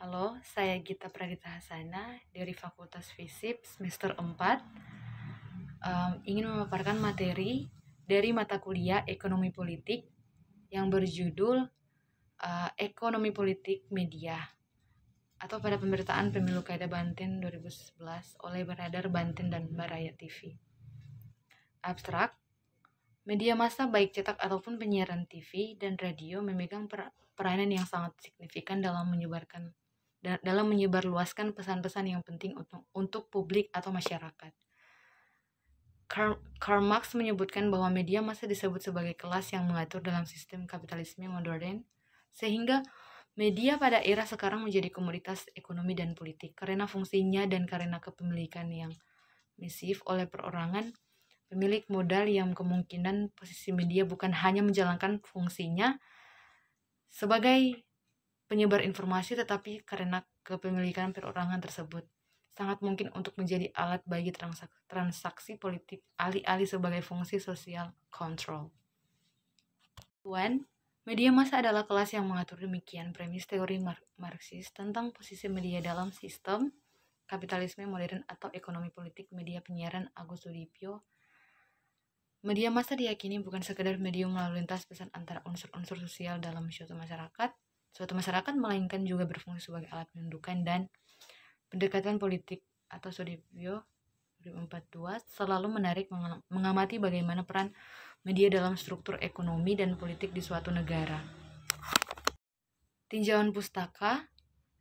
Halo, saya Gita Pradita Hasana dari Fakultas Fisip semester 4. Ingin memaparkan materi dari mata kuliah Ekonomi Politik yang berjudul Ekonomi Politik Media atau pada pemberitaan Pemilu Kada Banten 2011 oleh Beradar Banten dan Baraya TV. Abstrak, media massa baik cetak ataupun penyiaran TV dan radio memegang peranan yang sangat signifikan dalam menyebarluaskan pesan-pesan yang penting untuk publik atau masyarakat. Karl Marx menyebutkan bahwa media massa disebut sebagai kelas yang mengatur dalam sistem kapitalisme modern, sehingga media pada era sekarang menjadi komoditas ekonomi dan politik karena fungsinya dan karena kepemilikan yang masif oleh perorangan pemilik modal yang kemungkinan posisi media bukan hanya menjalankan fungsinya sebagai penyebar informasi tetapi karena kepemilikan perorangan tersebut sangat mungkin untuk menjadi alat bagi transaksi politik alih-alih sebagai fungsi sosial kontrol. Media massa adalah kelas yang mengatur demikian premis teori Marxis tentang posisi media dalam sistem kapitalisme modern atau ekonomi politik media penyiaran Agus Sudipyo. Media massa diyakini bukan sekedar medium lalu lintas pesan antara unsur-unsur sosial dalam suatu masyarakat, melainkan juga berfungsi sebagai alat menentukan dan pendekatan politik atau Sudipyo 2042 selalu menarik mengamati bagaimana peran media dalam struktur ekonomi dan politik di suatu negara. Tinjauan pustaka,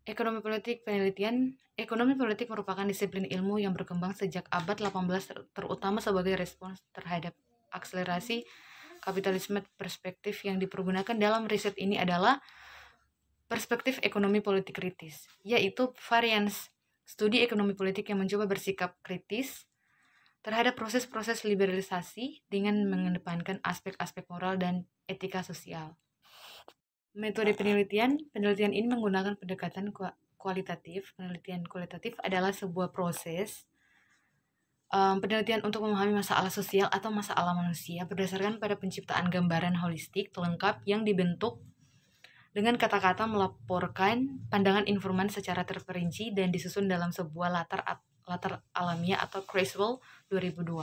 Ekonomi Politik Penelitian. Ekonomi politik merupakan disiplin ilmu yang berkembang sejak abad 18 terutama sebagai respons terhadap akselerasi kapitalisme. Perspektif yang dipergunakan dalam riset ini adalah perspektif ekonomi politik kritis, yaitu varians studi ekonomi politik yang mencoba bersikap kritis terhadap proses-proses liberalisasi dengan mengedepankan aspek-aspek moral dan etika sosial. Metode penelitian ini menggunakan pendekatan kualitatif. Penelitian kualitatif adalah sebuah proses penelitian untuk memahami masalah sosial atau masalah manusia berdasarkan pada penciptaan gambaran holistik lengkap yang dibentuk dengan kata-kata melaporkan pandangan informan secara terperinci dan disusun dalam sebuah latar alamiah atau Creswell 2002.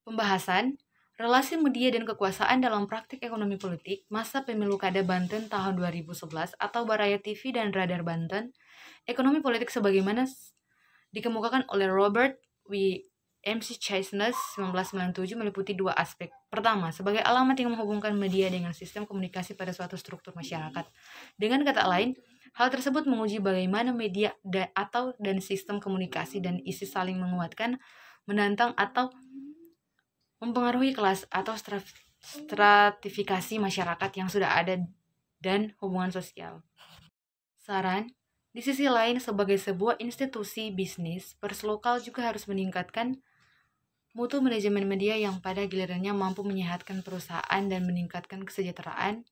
Pembahasan relasi media dan kekuasaan dalam praktik ekonomi politik masa Pemilu Kada Banten tahun 2011 atau Baraya TV dan Radar Banten. Ekonomi politik sebagaimana dikemukakan oleh Robert W. MC Chesness 1997 meliputi dua aspek. Pertama, sebagai alamat yang menghubungkan media dengan sistem komunikasi pada suatu struktur masyarakat. Dengan kata lain, hal tersebut menguji bagaimana media dan sistem komunikasi dan isi saling menguatkan, menantang atau mempengaruhi kelas atau stratifikasi masyarakat yang sudah ada dan hubungan sosial. Saran, di sisi lain sebagai sebuah institusi bisnis, pers lokal juga harus meningkatkan mutu manajemen media yang pada gilirannya mampu menyehatkan perusahaan dan meningkatkan kesejahteraan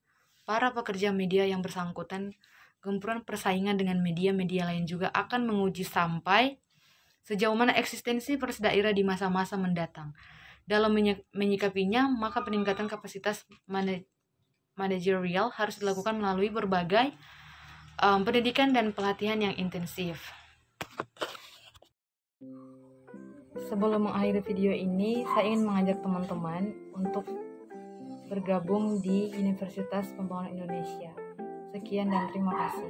para pekerja media yang bersangkutan. Gempuran persaingan dengan media-media lain juga akan menguji sampai sejauh mana eksistensi pers daerah di masa-masa mendatang. Dalam menyikapinya, maka peningkatan kapasitas manajerial harus dilakukan melalui berbagai pendidikan dan pelatihan yang intensif. Sebelum mengakhiri video ini, saya ingin mengajak teman-teman untuk bergabung di Universitas Pembangunan Indonesia. Sekian dan terima kasih.